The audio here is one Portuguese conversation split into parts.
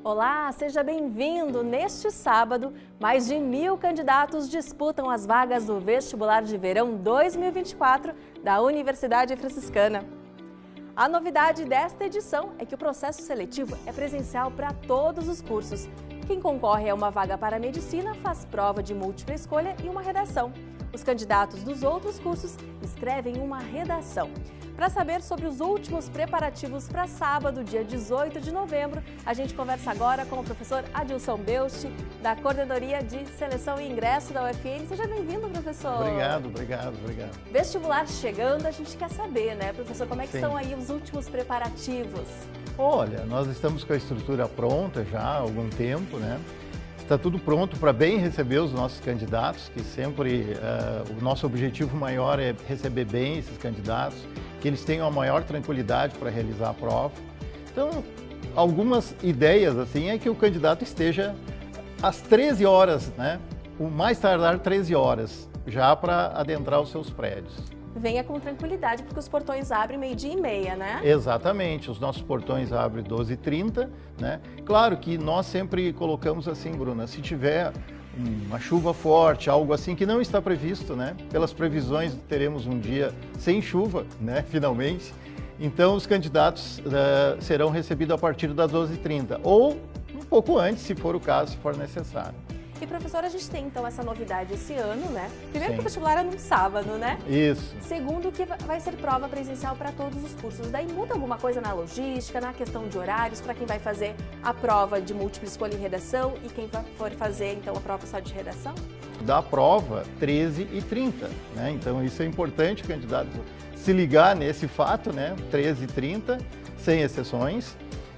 Olá, seja bem-vindo! Neste sábado, mais de 1.000 candidatos disputam as vagas do Vestibular de Verão 2024 da Universidade Franciscana. A novidade desta edição é que o processo seletivo é presencial para todos os cursos. Quem concorre a uma vaga para medicina faz prova de múltipla escolha e uma redação. Os candidatos dos outros cursos escrevem uma redação. Para saber sobre os últimos preparativos para sábado, dia 18 de novembro, a gente conversa agora com o professor Adilson Beusti, da Coordenadoria de Seleção e Ingresso da UFN. Seja bem-vindo, professor. Obrigado. Vestibular chegando, a gente quer saber, né, professor, como é que Sim. estão aí os últimos preparativos? Olha, nós estamos com a estrutura pronta já há algum tempo, né? Está tudo pronto para bem receber os nossos candidatos, que sempre o nosso objetivo maior é receber bem esses candidatos, que eles tenham a maior tranquilidade para realizar a prova. Então, algumas ideias assim é que o candidato esteja às 13 horas, né? O mais tardar 13 horas, já para adentrar os seus prédios. Venha com tranquilidade, porque os portões abrem 12h30, né? Exatamente, os nossos portões abrem 12h30, né? Claro que nós sempre colocamos assim, Bruna, se tiver uma chuva forte, algo assim que não está previsto, né? Pelas previsões teremos um dia sem chuva, né? Finalmente. Então os candidatos serão recebidos a partir das 12h30 ou um pouco antes, se for o caso, se for necessário. E, professor, a gente tem, então, essa novidade esse ano, né? Primeiro Sim. que o vestibular é num sábado, né? Isso. Segundo que vai ser prova presencial para todos os cursos. Daí muda alguma coisa na logística, na questão de horários, para quem vai fazer a prova de múltipla escolha e redação e quem for fazer, então, a prova só de redação? Da prova, 13h30, né? Então, isso é importante o candidato se ligar nesse fato, né? 13h30, sem exceções.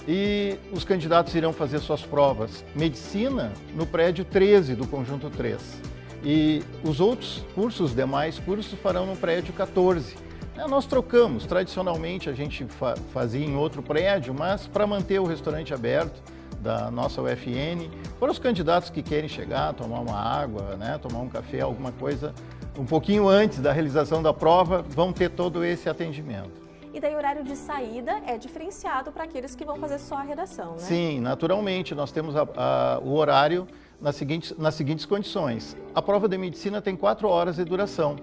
E os candidatos irão fazer suas provas medicina no prédio 13 do conjunto 3. E os outros cursos, os demais cursos, farão no prédio 14. Nós trocamos, tradicionalmente a gente fazia em outro prédio, mas para manter o restaurante aberto da nossa UFN, para os candidatos que querem chegar, tomar uma água, né, tomar um café, alguma coisa, um pouquinho antes da realização da prova, vão ter todo esse atendimento. E daí o horário de saída é diferenciado para aqueles que vão fazer só a redação, né? Sim, naturalmente, nós temos o horário nas seguintes condições. A prova de medicina tem 4 horas de duração,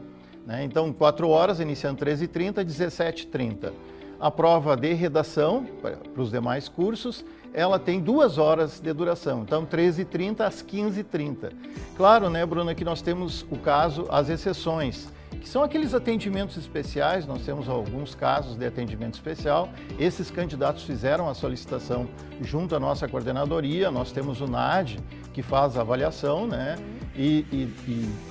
né? Então, 4 horas, iniciando 13h30, 17h30. A prova de redação, para os demais cursos, ela tem 2 horas de duração, então 13h30 às 15h30. Claro, né, Bruna, que nós temos o caso, as exceções, que são aqueles atendimentos especiais. Nós temos alguns casos de atendimento especial. Esses candidatos fizeram a solicitação junto à nossa coordenadoria. Nós temos o NAD, que faz a avaliação, né? E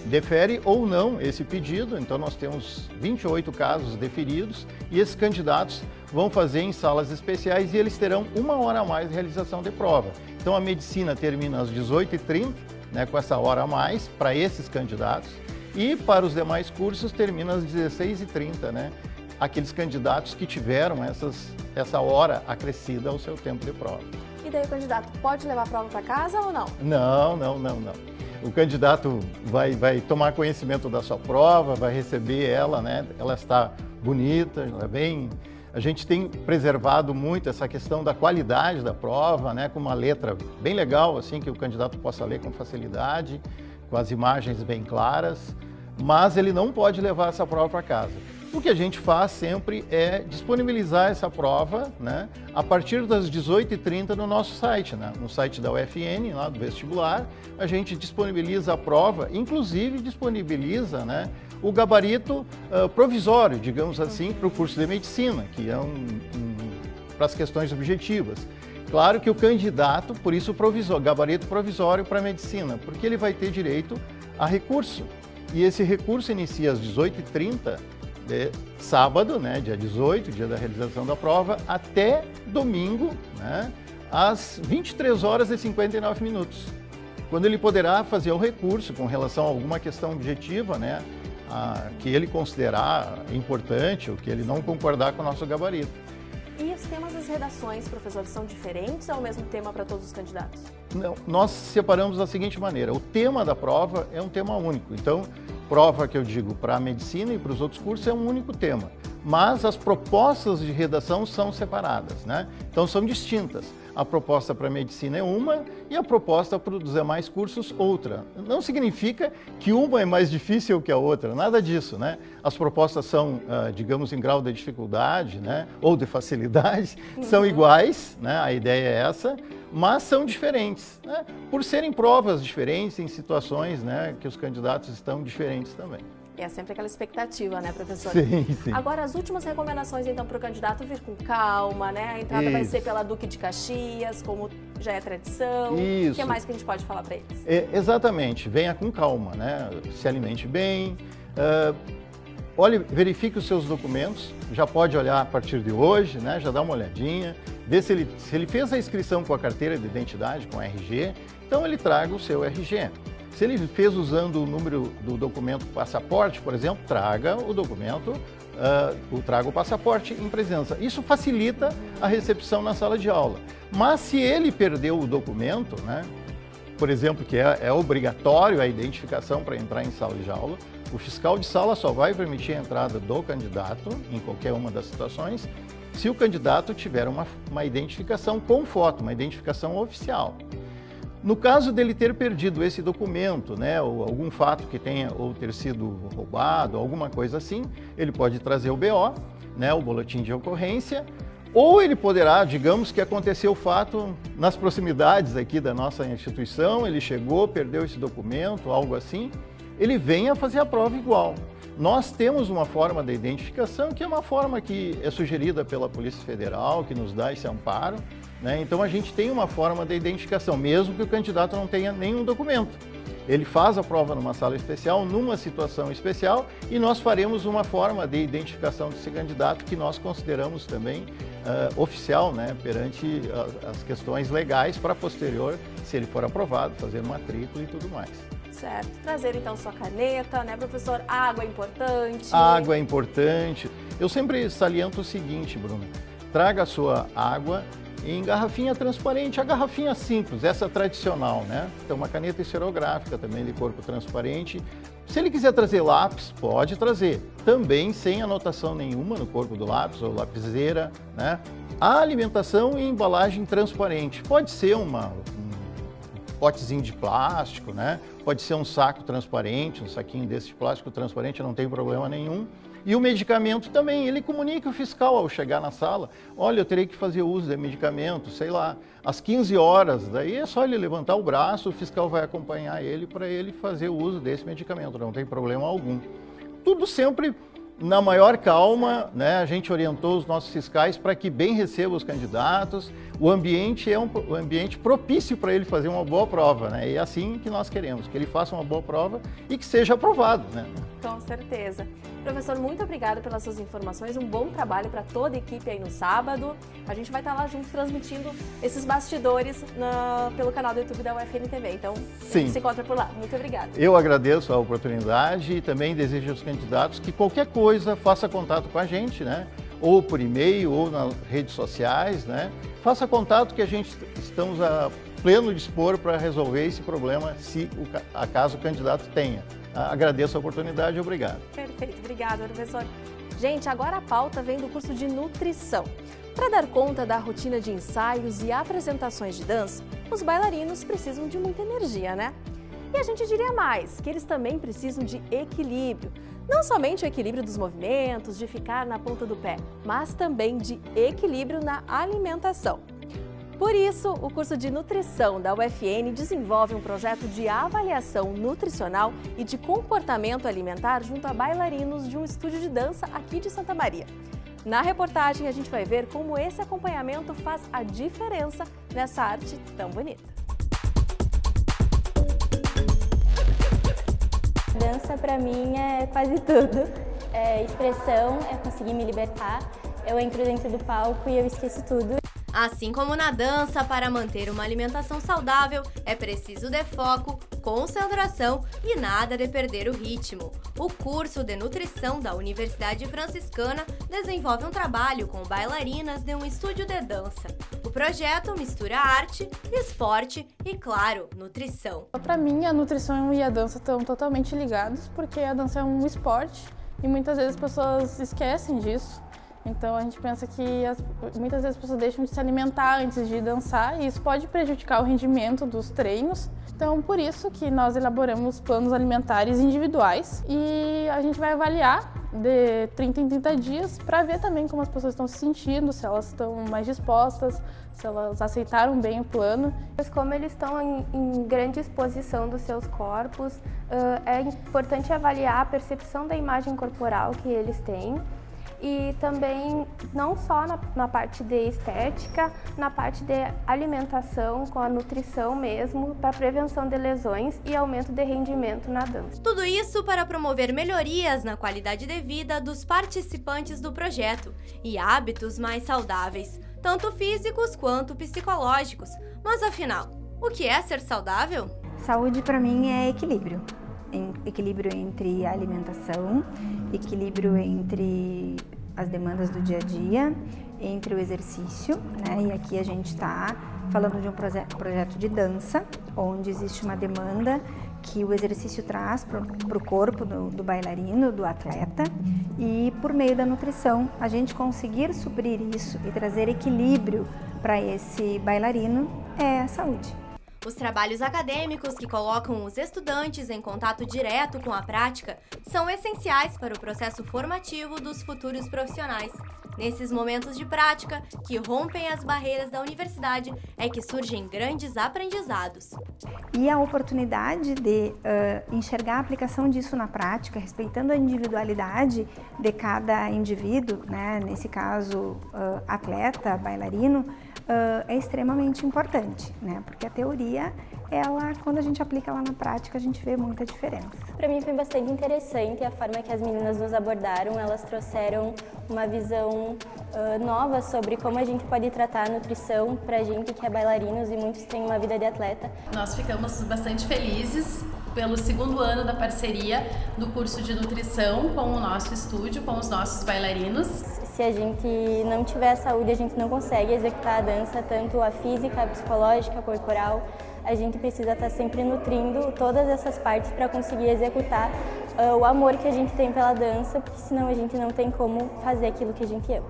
defere ou não esse pedido. Então, nós temos 28 casos deferidos e esses candidatos vão fazer em salas especiais e eles terão 1 hora a mais de realização de prova. Então, a medicina termina às 18h30, né, com essa hora a mais para esses candidatos. E para os demais cursos termina às 16h30, né? Aqueles candidatos que tiveram essa hora acrescida ao seu tempo de prova. E daí o candidato pode levar a prova para casa ou não? Não. O candidato vai tomar conhecimento da sua prova, vai receber ela, né? Ela está bonita, ela é bem... A gente tem preservado muito essa questão da qualidade da prova, né? Com uma letra bem legal, assim, que o candidato possa ler com facilidade, com as imagens bem claras, mas ele não pode levar essa prova para casa. O que a gente faz sempre é disponibilizar essa prova, né, a partir das 18h30 no nosso site, né, no site da UFN, lá do vestibular. A gente disponibiliza a prova, inclusive disponibiliza, né, o gabarito provisório, digamos assim, para o curso de medicina, que é para as questões objetivas. Claro que o candidato, por isso gabarito provisório para a medicina, porque ele vai ter direito a recurso. E esse recurso inicia às 18h30 de sábado, né, dia 18, dia da realização da prova, até domingo, né, às 23h59, quando ele poderá fazer o recurso com relação a alguma questão objetiva, né, que ele considerar importante ou que ele não concordar com o nosso gabarito. E os temas das redações, professor, são diferentes ou é o mesmo tema para todos os candidatos? Não, nós separamos da seguinte maneira: o tema da prova é um tema único. Então, prova que eu digo para a medicina e para os outros cursos é um único tema. mas as propostas de redação são separadas, né? Então são distintas. A proposta para medicina é uma e a proposta para os demais cursos outra. Não significa que uma é mais difícil que a outra, nada disso, né? As propostas são, digamos, em grau de dificuldade, né? Ou de facilidade, são iguais, né? A ideia é essa, mas são diferentes, né? Por serem provas diferentes em situações, né, que os candidatos estão diferentes também. E é sempre aquela expectativa, né, professor? Sim, sim. Agora, as últimas recomendações, então, para o candidato vir com calma, né? A entrada vai ser pela Duque de Caxias, como já é tradição. Isso. O que mais que a gente pode falar para eles? Exatamente. Venha com calma, né? Se alimente bem. Olhe, verifique os seus documentos. Já pode olhar a partir de hoje, né? Já dá uma olhadinha. Vê se ele fez a inscrição com a carteira de identidade, com a RG. Então, ele traga o seu RG. Se ele fez usando o número do documento passaporte, por exemplo, traga o documento, traga o passaporte em presença. Isso facilita a recepção na sala de aula. Mas se ele perdeu o documento, né, por exemplo, que é obrigatório a identificação para entrar em sala de aula, o fiscal de sala só vai permitir a entrada do candidato em qualquer uma das situações se o candidato tiver uma identificação com foto, uma identificação oficial. No caso dele ter perdido esse documento, né, ou algum fato que tenha ou ter sido roubado, alguma coisa assim, ele pode trazer o BO, né, o boletim de ocorrência, ou ele poderá, digamos que aconteceu o fato nas proximidades aqui da nossa instituição, ele chegou, perdeu esse documento, algo assim, ele venha fazer a prova igual. Nós temos uma forma de identificação que é uma forma que é sugerida pela Polícia Federal, que nos dá esse amparo, né? Então a gente tem uma forma de identificação, mesmo que o candidato não tenha nenhum documento. Ele faz a prova numa sala especial, numa situação especial, e nós faremos uma forma de identificação desse candidato que nós consideramos também oficial, né, perante as questões legais para posterior, se ele for aprovado, fazer matrícula e tudo mais. Certo. Trazer então sua caneta, né, professor? Água é importante. Água é importante. Eu sempre saliento o seguinte, Bruna, traga a sua água em garrafinha transparente, a garrafinha simples, essa tradicional, né? Então uma caneta esferográfica também de corpo transparente. Se ele quiser trazer lápis, pode trazer, também sem anotação nenhuma no corpo do lápis ou lapiseira, né? A alimentação em embalagem transparente, pode ser um potezinho de plástico, né? Pode ser um saco transparente, um saquinho desse de plástico transparente, não tem problema nenhum. E o medicamento também, ele comunica o fiscal ao chegar na sala, olha, eu terei que fazer uso de medicamento, sei lá, às 15 horas, daí é só ele levantar o braço, o fiscal vai acompanhar ele para ele fazer o uso desse medicamento, não tem problema algum. Tudo sempre na maior calma, né? A gente orientou os nossos fiscais para que bem recebam os candidatos, o ambiente é um ambiente propício para ele fazer uma boa prova, né? E é assim que nós queremos, que ele faça uma boa prova e que seja aprovado, né? Com certeza. Professor, muito obrigada pelas suas informações, um bom trabalho para toda a equipe aí no sábado. A gente vai estar lá junto transmitindo esses bastidores pelo canal do YouTube da UFN TV, então a gente se encontra por lá. Muito obrigada. Eu agradeço a oportunidade e também desejo aos candidatos que qualquer coisa faça contato com a gente, né? Ou por e-mail ou nas redes sociais, né? Faça contato que a gente estamos a pleno dispor para resolver esse problema, se acaso o candidato tenha. Agradeço a oportunidade e obrigado. Perfeito, obrigada, professor. Gente, agora a pauta vem do curso de nutrição. Para dar conta da rotina de ensaios e apresentações de dança, os bailarinos precisam de muita energia, né? E a gente diria mais, que eles também precisam de equilíbrio. Não somente o equilíbrio dos movimentos, de ficar na ponta do pé, mas também de equilíbrio na alimentação. Por isso, o curso de nutrição da UFN desenvolve um projeto de avaliação nutricional e de comportamento alimentar junto a bailarinos de um estúdio de dança aqui de Santa Maria. Na reportagem, a gente vai ver como esse acompanhamento faz a diferença nessa arte tão bonita. Dança para mim é quase tudo. É expressão, é conseguir me libertar. Eu entro dentro do palco e eu esqueço tudo. Assim como na dança, para manter uma alimentação saudável, é preciso de foco, concentração e nada de perder o ritmo. O curso de nutrição da Universidade Franciscana desenvolve um trabalho com bailarinas de um estúdio de dança. O projeto mistura arte, esporte e, claro, nutrição. Para mim, a nutrição e a dança estão totalmente ligados, porque a dança é um esporte e muitas vezes as pessoas esquecem disso. Então a gente pensa que muitas vezes as pessoas deixam de se alimentar antes de dançar e isso pode prejudicar o rendimento dos treinos. Então por isso que nós elaboramos planos alimentares individuais e a gente vai avaliar de 30 em 30 dias para ver também como as pessoas estão se sentindo, se elas estão mais dispostas, se elas aceitaram bem o plano. Como eles estão em grande exposição dos seus corpos, é importante avaliar a percepção da imagem corporal que eles têm. E também, não só na parte de estética, na parte de alimentação, com a nutrição mesmo, para prevenção de lesões e aumento de rendimento na dança. Tudo isso para promover melhorias na qualidade de vida dos participantes do projeto e hábitos mais saudáveis, tanto físicos quanto psicológicos. Mas afinal, o que é ser saudável? Saúde para mim é equilíbrio. Equilíbrio entre a alimentação, equilíbrio entre as demandas do dia a dia, entre o exercício, né? E aqui a gente está falando de um projeto de dança, onde existe uma demanda que o exercício traz para o corpo do bailarino, do atleta, e por meio da nutrição, a gente conseguir suprir isso e trazer equilíbrio para esse bailarino é a saúde. Os trabalhos acadêmicos que colocam os estudantes em contato direto com a prática são essenciais para o processo formativo dos futuros profissionais. Nesses momentos de prática, que rompem as barreiras da universidade, é que surgem grandes aprendizados. E a oportunidade de enxergar a aplicação disso na prática, respeitando a individualidade de cada indivíduo, né? Nesse caso, atleta, bailarino, é extremamente importante, né? Porque a teoria, quando a gente aplica ela na prática, a gente vê muita diferença. Para mim foi bastante interessante a forma que as meninas nos abordaram. Elas trouxeram uma visão nova sobre como a gente pode tratar a nutrição para a gente que é bailarinos e muitos têm uma vida de atleta. Nós ficamos bastante felizes pelo segundo ano da parceria do curso de nutrição com o nosso estúdio, com os nossos bailarinos. Se a gente não tiver saúde, a gente não consegue executar a dança, tanto a física, a psicológica, a corporal. A gente precisa estar sempre nutrindo todas essas partes para conseguir executar o amor que a gente tem pela dança, porque senão a gente não tem como fazer aquilo que a gente ama.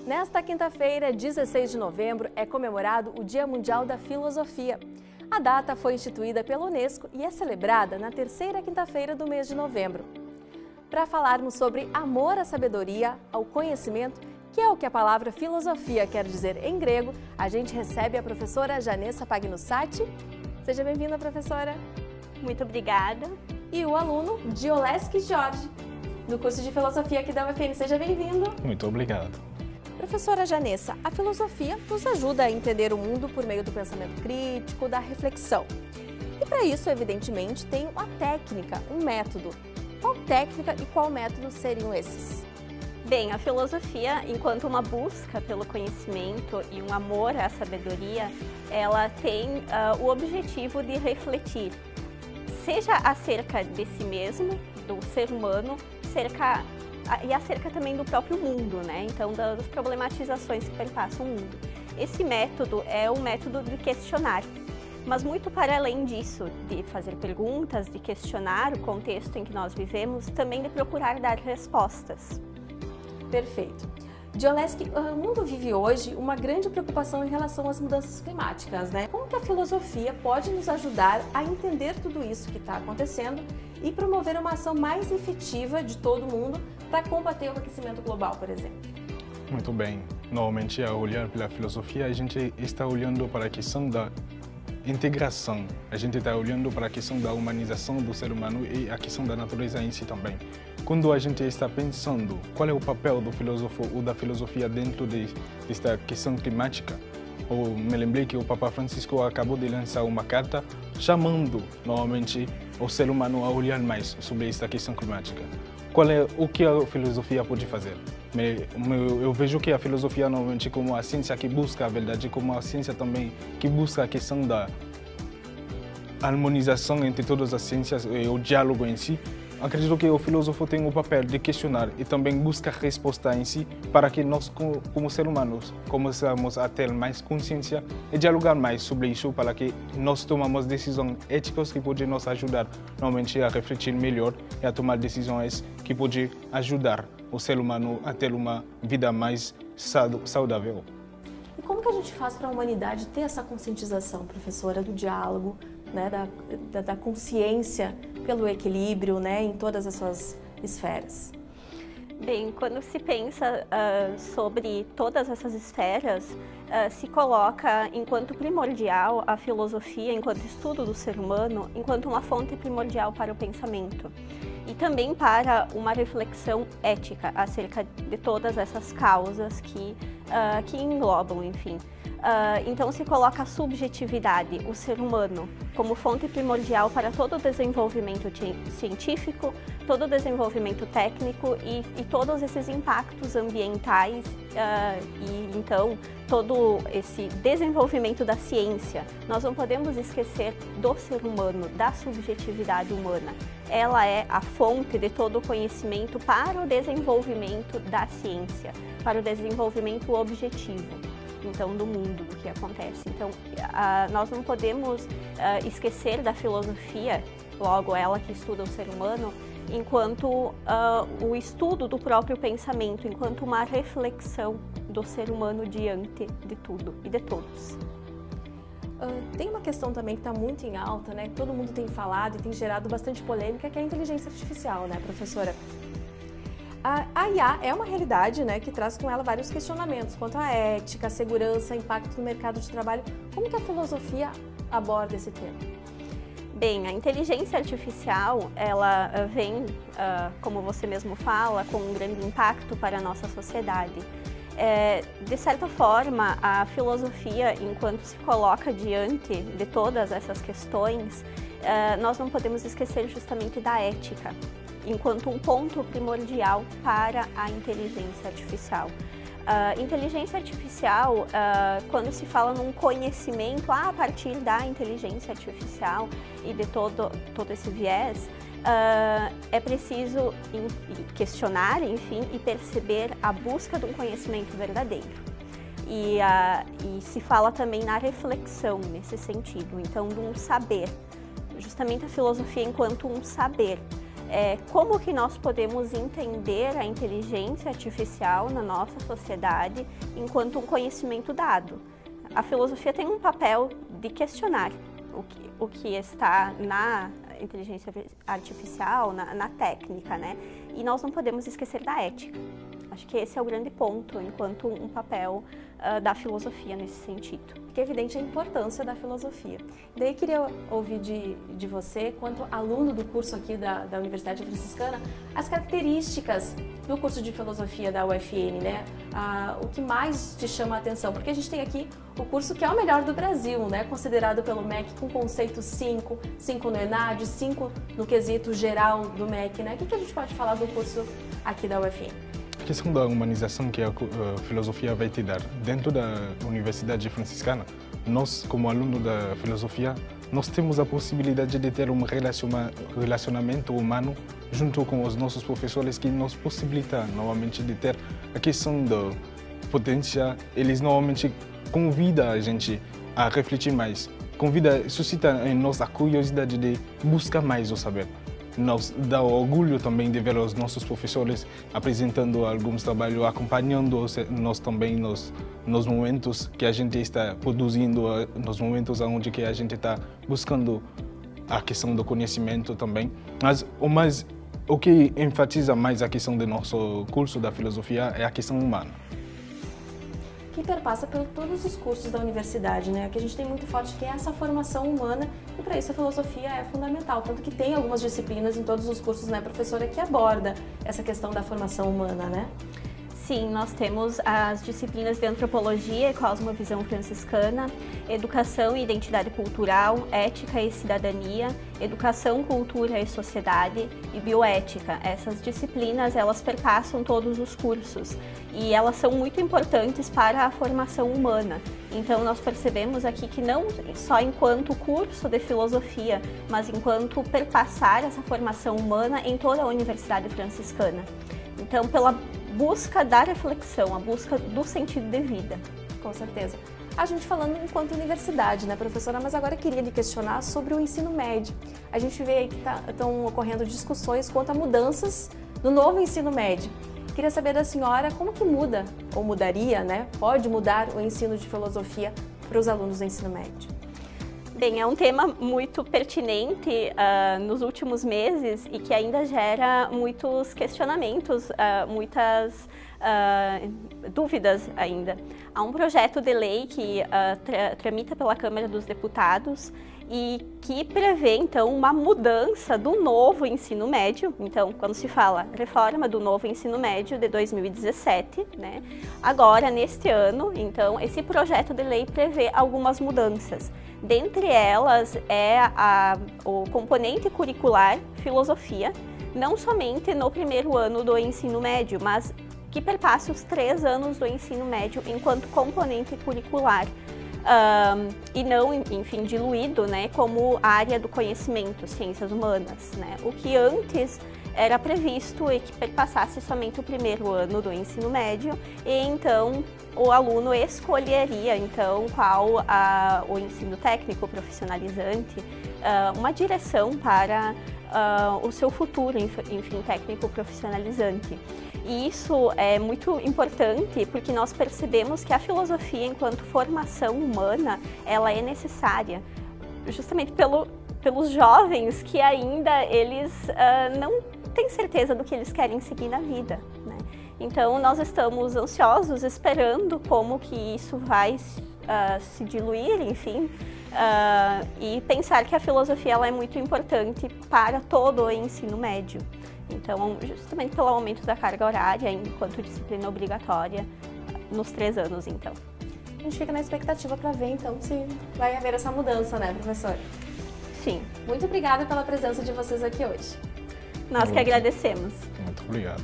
Nesta quinta-feira, 16 de novembro, é comemorado o Dia Mundial da Filosofia. A data foi instituída pela Unesco e é celebrada na terceira quinta-feira do mês de novembro. Para falarmos sobre amor à sabedoria, ao conhecimento, que é o que a palavra filosofia quer dizer em grego, a gente recebe a professora Janessa Pagnussati. Seja bem-vinda, professora. Muito obrigada. E o aluno Dioleski Jorge, do curso de filosofia aqui da UFN. Seja bem-vindo. Muito obrigado. Professora Janessa, a filosofia nos ajuda a entender o mundo por meio do pensamento crítico, da reflexão. E para isso, evidentemente, tem uma técnica, um método. Qual técnica e qual método seriam esses? Bem, a filosofia, enquanto uma busca pelo conhecimento e um amor à sabedoria, ela tem o objetivo de refletir, seja acerca de si mesmo, do ser humano, e acerca também do próprio mundo, né? Então, das problematizações que perpassam o mundo. Esse método é o método de questionar, mas muito para além disso, de fazer perguntas, de questionar o contexto em que nós vivemos, também de procurar dar respostas. Perfeito. Dioleski, o mundo vive hoje uma grande preocupação em relação às mudanças climáticas, né? Como que a filosofia pode nos ajudar a entender tudo isso que está acontecendo e promover uma ação mais efetiva de todo mundo para combater o aquecimento global, por exemplo? Muito bem. Normalmente, ao olhar pela filosofia, a gente está olhando para a questão da integração. A gente está olhando para a questão da humanização do ser humano e a questão da natureza em si também. Quando a gente está pensando qual é o papel do filósofo ou da filosofia dentro desta questão climática, eu me lembrei que o Papa Francisco acabou de lançar uma carta chamando, normalmente, o ser humano a olhar mais sobre esta questão climática. Qual é o que a filosofia pode fazer? Eu vejo que a filosofia, normalmente, como a ciência que busca a verdade, como a ciência também que busca a questão da harmonização entre todas as ciências e o diálogo em si, acredito que o filósofo tem o papel de questionar e também buscar resposta em si para que nós, como seres humanos, começamos a ter mais consciência e dialogar mais sobre isso para que nós tomamos decisões éticas que podem nos ajudar normalmente a refletir melhor e a tomar decisões que podem ajudar o ser humano a ter uma vida mais saudável. E como que a gente faz para a humanidade ter essa conscientização, professora, do diálogo, né, da consciência pelo equilíbrio, né, em todas as suas esferas? Bem, quando se pensa sobre todas essas esferas, se coloca enquanto primordial a filosofia, enquanto estudo do ser humano, enquanto uma fonte primordial para o pensamento. E também para uma reflexão ética acerca de todas essas causas que englobam, enfim. Então se coloca a subjetividade, o ser humano, como fonte primordial para todo o desenvolvimento científico, todo o desenvolvimento técnico e todos esses impactos ambientais e então todo esse desenvolvimento da ciência. Nós não podemos esquecer do ser humano, da subjetividade humana. Ela é a fonte de todo o conhecimento para o desenvolvimento da ciência, para o desenvolvimento objetivo, então, do mundo, do que acontece. Então, nós não podemos esquecer da filosofia, logo ela que estuda o ser humano, enquanto o estudo do próprio pensamento, enquanto uma reflexão do ser humano diante de tudo e de todos. Tem uma questão também que está muito em alta, né, que todo mundo tem falado e tem gerado bastante polêmica, que é a inteligência artificial, né, professora? A IA é uma realidade, né, que traz com ela vários questionamentos quanto à ética, segurança, impacto no mercado de trabalho. Como que a filosofia aborda esse tema? Bem, a inteligência artificial, ela vem, como você mesmo fala, com um grande impacto para a nossa sociedade. De certa forma, a filosofia, enquanto se coloca diante de todas essas questões, nós não podemos esquecer justamente da ética, enquanto um ponto primordial para a inteligência artificial. Inteligência artificial, quando se fala num conhecimento a partir da inteligência artificial e de todo esse viés, é preciso questionar, enfim, e perceber a busca de um conhecimento verdadeiro. E se fala também na reflexão nesse sentido, então de um saber, justamente a filosofia enquanto um saber. Como que nós podemos entender a inteligência artificial na nossa sociedade enquanto um conhecimento dado? A filosofia tem um papel de questionar o que está na inteligência artificial, na técnica, né? E nós não podemos esquecer da ética. Acho que esse é o grande ponto, enquanto um papel da filosofia nesse sentido. Que é evidente a importância da filosofia. Daí queria ouvir de você, quanto aluno do curso aqui da Universidade Franciscana, as características do curso de filosofia da UFN, né? O que mais te chama a atenção? Porque a gente tem aqui o curso que é o melhor do Brasil, né? Considerado pelo MEC com conceito 5 no ENAD, 5 no quesito geral do MEC, né? O que a gente pode falar do curso aqui da UFN? A questão da humanização que a filosofia vai te dar dentro da Universidade Franciscana, nós, como aluno da filosofia, nós temos a possibilidade de ter um relacionamento humano junto com os nossos professores que nos possibilita normalmente de ter a questão da potência. Eles normalmente convidam a gente a refletir mais, suscita em nós a curiosidade de buscar mais o saber. Nos dá orgulho também de ver os nossos professores apresentando alguns trabalhos, acompanhando nós também nos momentos que a gente está produzindo, nos momentos onde que a gente está buscando a questão do conhecimento também. Mas o que enfatiza mais a questão do nosso curso da filosofia é a questão humana. Que perpassa por todos os cursos da universidade, né? Que a gente tem muito forte que é essa formação humana e para isso a filosofia é fundamental, tanto que tem algumas disciplinas em todos os cursos, né, professora, que aborda essa questão da formação humana, né? Sim, nós temos as disciplinas de Antropologia e Cosmovisão Franciscana, Educação e Identidade Cultural, Ética e Cidadania, Educação, Cultura e Sociedade e Bioética. Essas disciplinas, elas perpassam todos os cursos e elas são muito importantes para a formação humana. Então, nós percebemos aqui que não só enquanto curso de filosofia, mas enquanto perpassar essa formação humana em toda a Universidade Franciscana. Então, pela busca da reflexão, a busca do sentido de vida. Com certeza. A gente falando enquanto universidade, né, professora? Mas agora eu queria lhe questionar sobre o ensino médio. A gente vê aí que estão ocorrendo discussões quanto a mudanças no novo ensino médio. Queria saber da senhora como que muda, ou mudaria, né? Pode mudar o ensino de filosofia para os alunos do ensino médio? Bem, é um tema muito pertinente nos últimos meses e que ainda gera muitos questionamentos, muitas dúvidas ainda. Há um projeto de lei que tramita pela Câmara dos Deputados e que prevê, então, uma mudança do novo ensino médio. Então, quando se fala reforma do novo ensino médio de 2017, né? Agora, neste ano, então, esse projeto de lei prevê algumas mudanças. Dentre elas é o componente curricular filosofia, não somente no primeiro ano do ensino médio, mas que perpasse os 3 anos do ensino médio enquanto componente curricular. E não, enfim, diluído, né, como área do conhecimento, ciências humanas, né? O que antes era previsto e que perpassasse somente o primeiro ano do ensino médio e então o aluno escolheria então qual o ensino técnico profissionalizante, uma direção para o seu futuro, enfim, técnico profissionalizante. E isso é muito importante porque nós percebemos que a filosofia, enquanto formação humana, ela é necessária justamente pelos jovens que ainda eles não têm certeza do que eles querem seguir na vida, né? Então, nós estamos ansiosos, esperando como que isso vai se diluir, enfim, e pensar que a filosofia ela é muito importante para todo o ensino médio. Então, justamente pelo aumento da carga horária, enquanto disciplina obrigatória, nos 3 anos, então. A gente fica na expectativa para ver, então, se vai haver essa mudança, né, professora? Sim. Muito obrigada pela presença de vocês aqui hoje. Nós que agradecemos. Muito obrigado.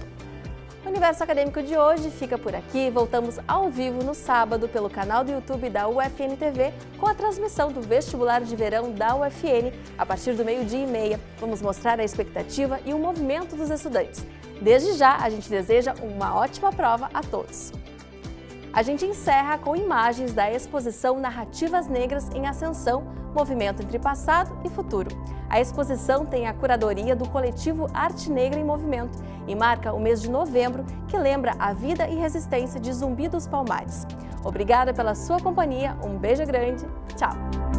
O Universo Acadêmico de hoje fica por aqui. Voltamos ao vivo no sábado pelo canal do YouTube da UFN TV com a transmissão do Vestibular de Verão da UFN a partir do 12h30. Vamos mostrar a expectativa e o movimento dos estudantes. Desde já, a gente deseja uma ótima prova a todos. A gente encerra com imagens da exposição Narrativas Negras em Ascensão, movimento entre passado e futuro. A exposição tem a curadoria do coletivo Arte Negra em Movimento e marca o mês de novembro, que lembra a vida e resistência de Zumbi dos Palmares. Obrigada pela sua companhia, um beijo grande, tchau!